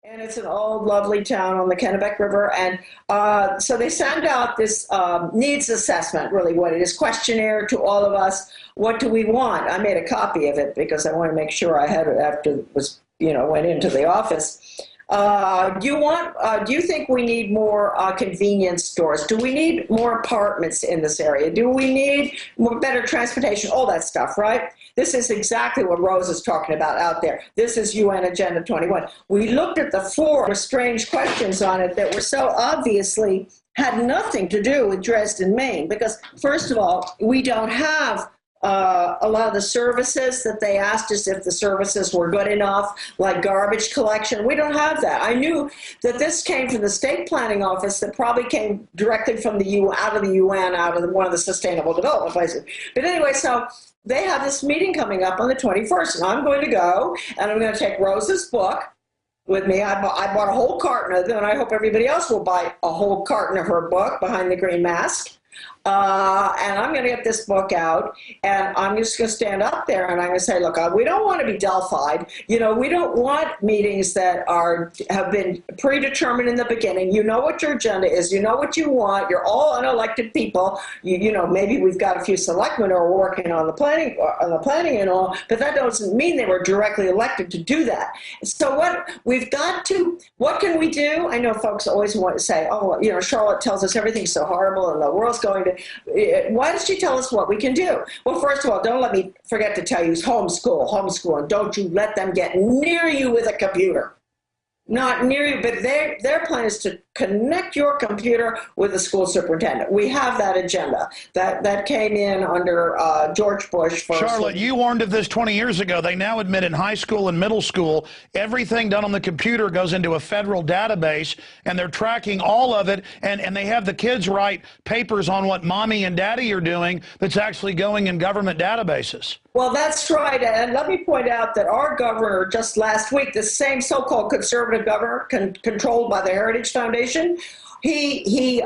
And it's an old, lovely town on the Kennebec River. And so they send out this needs assessment, really what it is, questionnaire to all of us. What do we want? I made a copy of it because I want to make sure I had it after it was, went into the office. Do you think we need more convenience stores? Do we need more apartments in this area? Do we need better transportation? All that stuff, right? This is exactly what Rose is talking about out there. This is UN Agenda 21. We looked at the four strange questions on it that were so obviously had nothing to do with Dresden, Maine, because first of all, we don't have a lot of the services that they asked us if the services were good enough, like garbage collection. We don't have that. I knew that this came from the state planning office that probably came directly from the UN, out of the UN, out of one of the sustainable development places. But anyway, so they have this meeting coming up on the 21st, and I'm going to go, and I'm going to take Rose's book with me. I bought a whole carton of them, and I hope everybody else will buy a whole carton of her book, Behind the Green Mask. And I'm going to get this book out, and I'm just going to stand up there and I'm going to say, look, we don't want to be Delphied. We don't want meetings that have been predetermined in the beginning. You know what your agenda is. You know what you want. You're all unelected people. Maybe we've got a few selectmen who are working on the planning and all, but that doesn't mean they were directly elected to do that. So what can we do? I know folks always want to say, Charlotte tells us everything's so horrible and the world's going to. Why does she tell us what we can do? Well, first of all, don't let me forget to tell you, homeschool, and don't you let them get near you with a computer. Not near you, but their plan is to connect your computer with the school superintendent. We have that agenda. That came in under George Bush first. Charlotte, you warned of this 20 years ago. They now admit in high school and middle school, everything done on the computer goes into a federal database, and they're tracking all of it, and they have the kids write papers on what mommy and daddy are doing that's actually going in government databases. Well, that's right. And let me point out that our governor just last week, the same so-called conservative governor controlled by the Heritage Foundation, he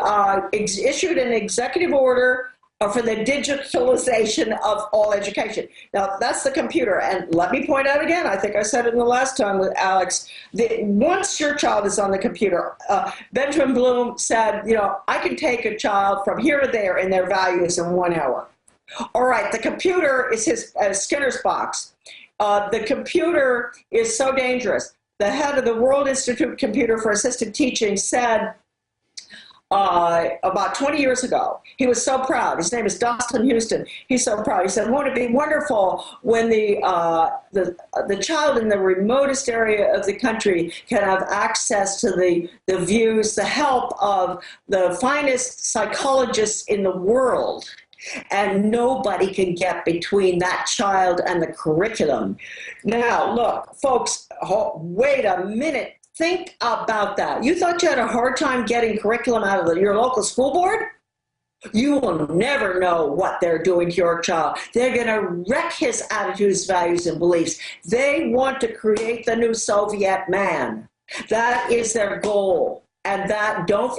issued an executive order for the digitalization of all education. Now, that's the computer. And let me point out again, I think I said it in the last time with Alex, once your child is on the computer, Benjamin Bloom said, I can take a child from here to there in their values in 1 hour. All right, the computer is his Skinner's box. The computer is so dangerous. The head of the World Institute Computer for Assistive Teaching said about 20 years ago, he was so proud. His name is Dustin Houston. He's so proud. He said, won't it be wonderful when the child in the remotest area of the country can have access to the views, the help of the finest psychologists in the world, and nobody can get between that child and the curriculum. Now, look, folks, wait a minute. Think about that. You thought you had a hard time getting curriculum out of your local school board? You will never know what they're doing to your child. They're going to wreck his attitudes, values, and beliefs. They want to create the new Soviet man. That is their goal. And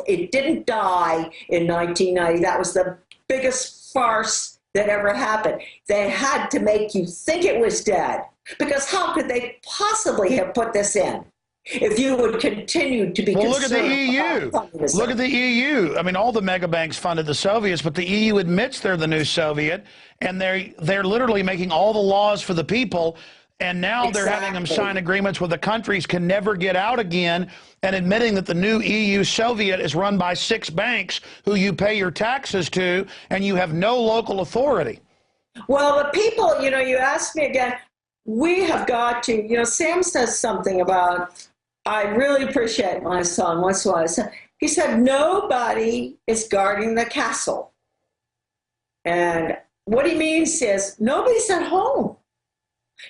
it didn't die in 1990. That was the biggest farce that ever happened. They had to make you think it was dead, because how could they possibly have put this in if you would continue to be concerned? Look at the EU. Look at the EU. I mean, all the mega banks funded the Soviets, but the EU admits they're the new Soviet, and they're literally making all the laws for the people. And now they're having them sign agreements where the countries can never get out again, and admitting that the new EU Soviet is run by 6 banks who you pay your taxes to, and you have no local authority. Well, the people, you asked me again, we have got to, Sam says something about, I really appreciate my son. What's what I said? He said, nobody is guarding the castle. And what he means is nobody's at home.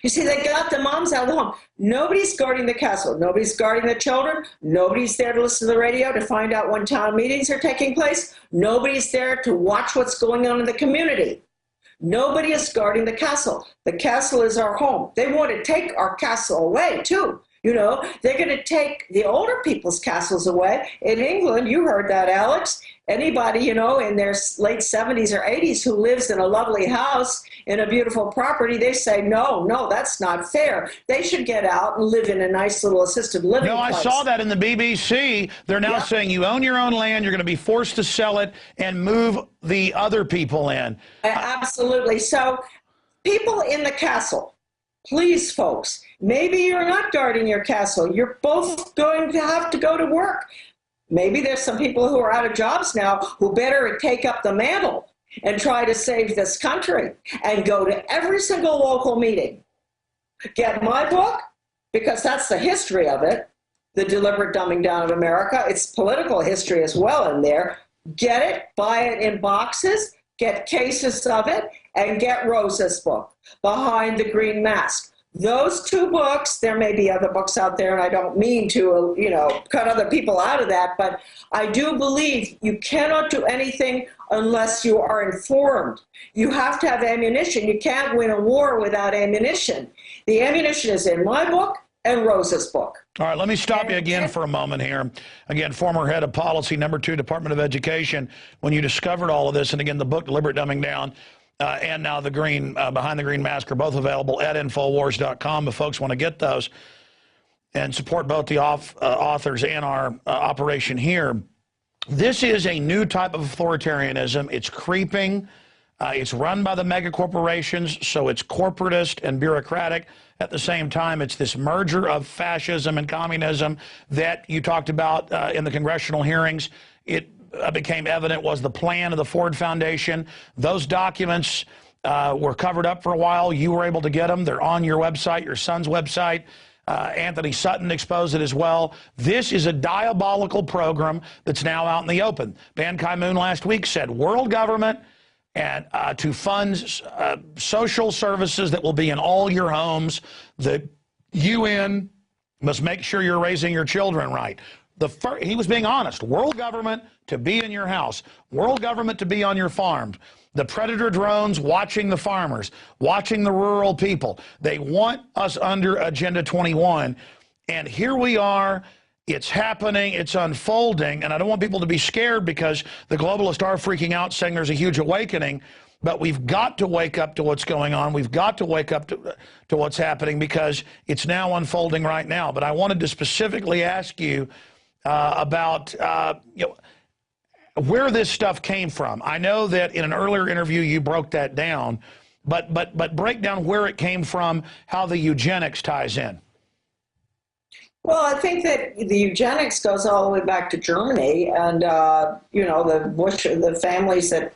You see, they got the moms out of the home. Nobody's guarding the castle. Nobody's guarding the children. Nobody's there to listen to the radio to find out when town meetings are taking place. Nobody's there to watch what's going on in the community. Nobody is guarding the castle. The castle is our home. They want to take our castle away, too. You know, they're going to take the older people's castles away. In England, you heard that, Alex. Anybody, you know, in their late 70s or 80s who lives in a lovely house in a beautiful property, they say, no, no, that's not fair. They should get out and live in a nice little assisted living place. I saw that in the BBC. They're now saying you own your own land, you're going to be forced to sell it and move the other people in. Absolutely. So people in the castle, please, folks, maybe you're not guarding your castle. You're both going to have to go to work. Maybe there's some people who are out of jobs now who better take up the mantle and try to save this country and go to every single local meeting. Get my book, because that's the history of it, The Deliberate Dumbing Down of America. It's political history as well in there. Get it, buy it in boxes, get cases of it, and get Rosa's book, Behind the Green Mask. Those two books, there may be other books out there, and I don't mean to, you know, cut other people out of that, but I do believe you cannot do anything unless you are informed. You have to have ammunition. You can't win a war without ammunition. The ammunition is in my book and Rosa's book. All right, let me stop you again for a moment here. Again, former head of policy, #2, Department of Education, when you discovered all of this, and again, the book, Deliberate Dumbing Down, and now the Green, Behind the Green Mask, are both available at Infowars.com if folks want to get those and support both the authors and our operation here. This is a new type of authoritarianism. It's creeping. It's run by the mega corporations, so it's corporatist and bureaucratic. At the same time, it's this merger of fascism and communism that you talked about in the congressional hearings. It became evident was the plan of the Ford Foundation. Those documents were covered up for a while. You were able to get them. They're on your website, your son's website. Anthony Sutton exposed it as well. This is a diabolical program that's now out in the open. Ban Ki-moon last week said world government and to fund social services that will be in all your homes. The UN must make sure you're raising your children right. He was being honest. World government to be in your house. World government to be on your farms. The predator drones watching the farmers, watching the rural people. They want us under Agenda 21. And here we are. It's happening. It's unfolding. And I don't want people to be scared because the globalists are freaking out saying there's a huge awakening. But we've got to wake up to what's going on. We've got to wake up to what's happening because it's now unfolding right now. But I wanted to specifically ask you about where this stuff came from. I know that in an earlier interview you broke that down, but break down where it came from, how the eugenics ties in. Well, I think that the eugenics goes all the way back to Germany, and you know, the families that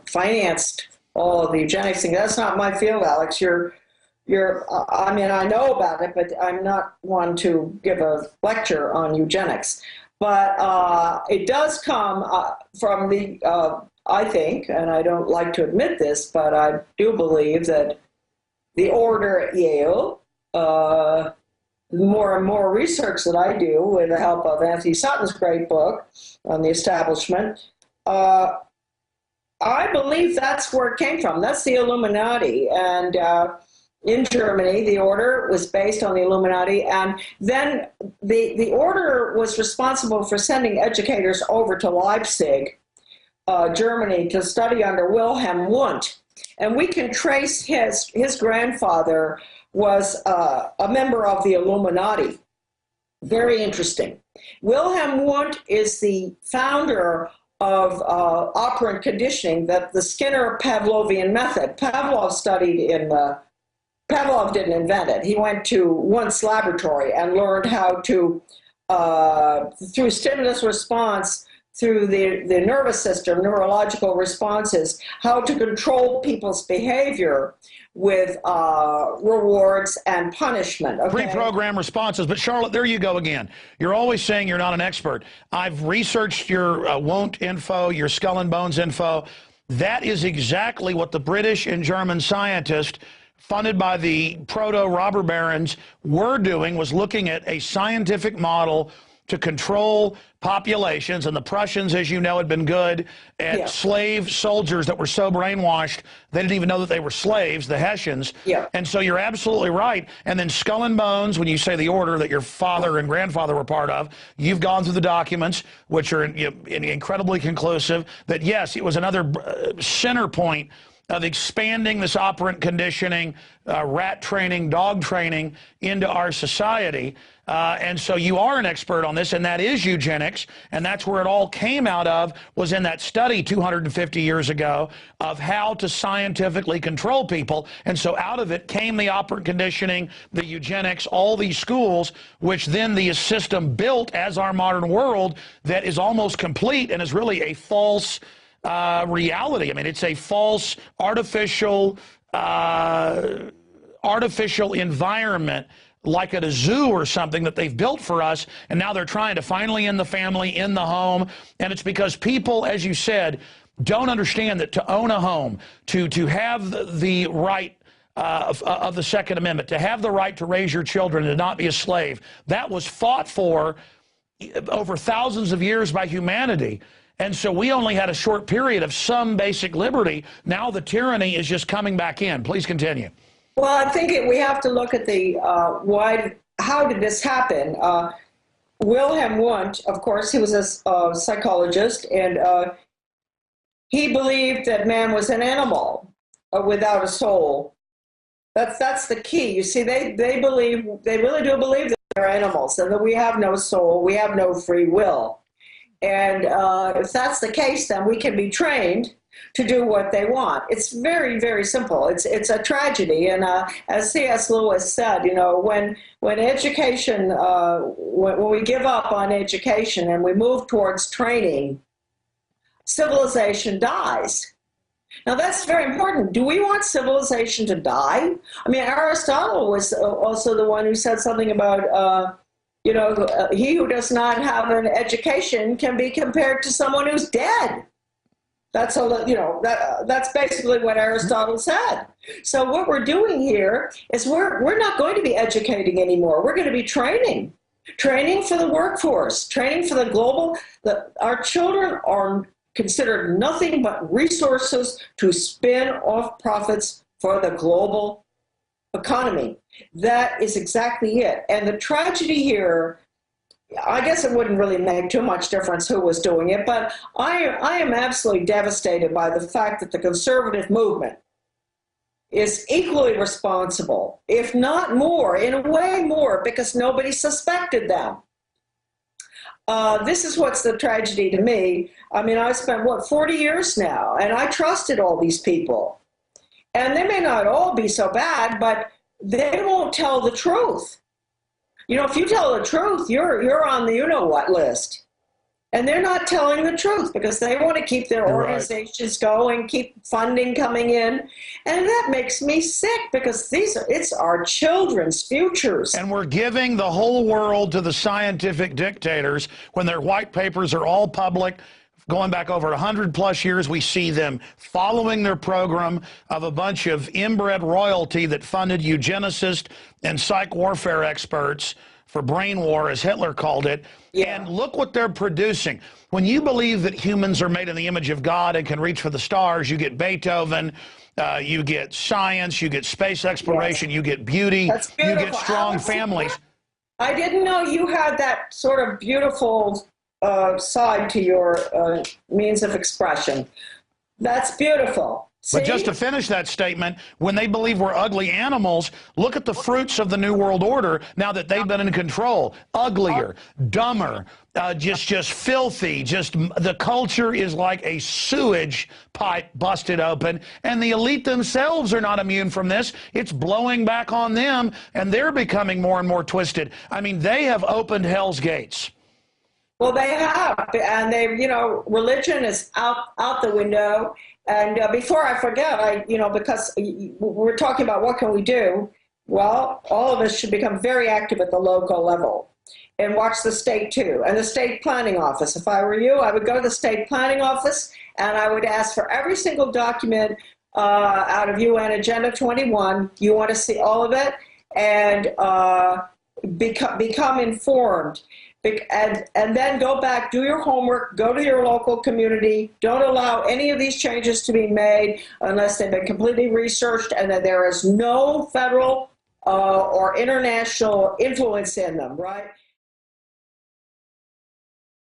financed all of the eugenics thing. That's not my field, Alex. I mean, I know about it, but I'm not one to give a lecture on eugenics. But it does come from the, I think, and I don't like to admit this, but I do believe that the order at Yale, more and more research that I do with the help of Anthony Sutton's great book on the establishment, I believe that's where it came from. That's the Illuminati. And in Germany, the order was based on the Illuminati, and then the order was responsible for sending educators over to Leipzig, Germany, to study under Wilhelm Wundt. And we can trace his grandfather was a member of the Illuminati. Very interesting. Wilhelm Wundt is the founder of operant conditioning, the Skinner Pavlovian method. Pavlov studied in Pavlov didn't invent it. He went to Wundt's laboratory and learned how to, through stimulus response, through the nervous system, neurological responses, how to control people's behavior with rewards and punishment. Okay? Pre-programmed responses. But Charlotte, there you go again. You're always saying you're not an expert. I've researched your Wundt info, your skull and bones info. That is exactly what the British and German scientists funded by the proto-robber barons were doing, was looking at a scientific model to control populations, and the Prussians, as you know, had been good at slave soldiers that were so brainwashed they didn't even know that they were slaves, the Hessians. And so you're absolutely right. And then Skull and Bones, when you say the order that your father and grandfather were part of, you've gone through the documents, which are incredibly conclusive, that yes, it was another center point of expanding this operant conditioning, rat training, dog training into our society. And so you are an expert on this, and that is eugenics, and that's where it all came out of, was in that study 250 years ago of how to scientifically control people. And so out of it came the operant conditioning, the eugenics, all these schools, which then the system built as our modern world that is almost complete and is really a false reality. I mean, it's a false artificial environment, like at a zoo or something that they've built for us, and now they're trying to finally end the family, in the home. And it's because people, as you said, don't understand that to own a home, to have the right of the Second Amendment, to have the right to raise your children, to not be a slave, that was fought for over thousands of years by humanity. And so we only had a short period of some basic liberty. Now the tyranny is just coming back in. Please continue. Well, I think we have to look at the how did this happen? Wilhelm Wundt, of course, he was a psychologist, and he believed that man was an animal without a soul. That's the key. You see, they really do believe that they're animals and that we have no soul, we have no free will. And if that's the case, then we can be trained to do what they want. It's very, very simple. It's a tragedy. And as C.S. Lewis said, you know, when education, when we give up on education and we move towards training, civilization dies. Now that's very important. Do we want civilization to die? I mean, Aristotle was also the one who said something about you know, he who does not have an education can be compared to someone who's dead. That's that's basically what Aristotle said. So what we're doing here is we're not going to be educating anymore. We're going to be training for the workforce, training for the global. Our children are considered nothing but resources to spin off profits for the global economy. That is exactly it. And the tragedy here, I guess it wouldn't really make too much difference who was doing it, but I am absolutely devastated by the fact that the conservative movement is equally responsible, if not more, in a way more, because nobody suspected them. This is what's the tragedy to me. I mean, I spent, 40 years now, and I trusted all these people. And they may not all be so bad, but they won't tell the truth. You know, if you tell the truth, you're on the you-know-what list. And they're not telling the truth because they want to keep their organizations going, keep funding coming in. And that makes me sick because it's our children's futures. And we're giving the whole world to the scientific dictators when their white papers are all public. Going back over 100+ years, we see them following their program of a bunch of inbred royalty that funded eugenicists and psych warfare experts for brain war, as Hitler called it. Yeah. And look what they're producing. When you believe that humans are made in the image of God and can reach for the stars, you get Beethoven, you get science, you get space exploration, you get beauty, you get strong families. I didn't know you had that sort of beautiful side to your means of expression. That's beautiful. See? But just to finish that statement, when they believe we're ugly animals, look at the fruits of the New World Order now that they've been in control. Uglier, dumber, just filthy. Just the culture is like a sewage pipe busted open, and the elite themselves are not immune from this. It's blowing back on them, and they're becoming more and more twisted. I mean, they have opened hell's gates. Well, they have, and they, religion is out the window. And before I forget, because we're talking about what can we do, well, all of us should become very active at the local level and watch the state too, and the state planning office. If I were you, I would go to the state planning office and I would ask for every single document out of UN Agenda 21. You want to see all of it and become informed. And then go back, do your homework, go to your local community. Don't allow any of these changes to be made unless they've been completely researched and that there is no federal or international influence in them, right?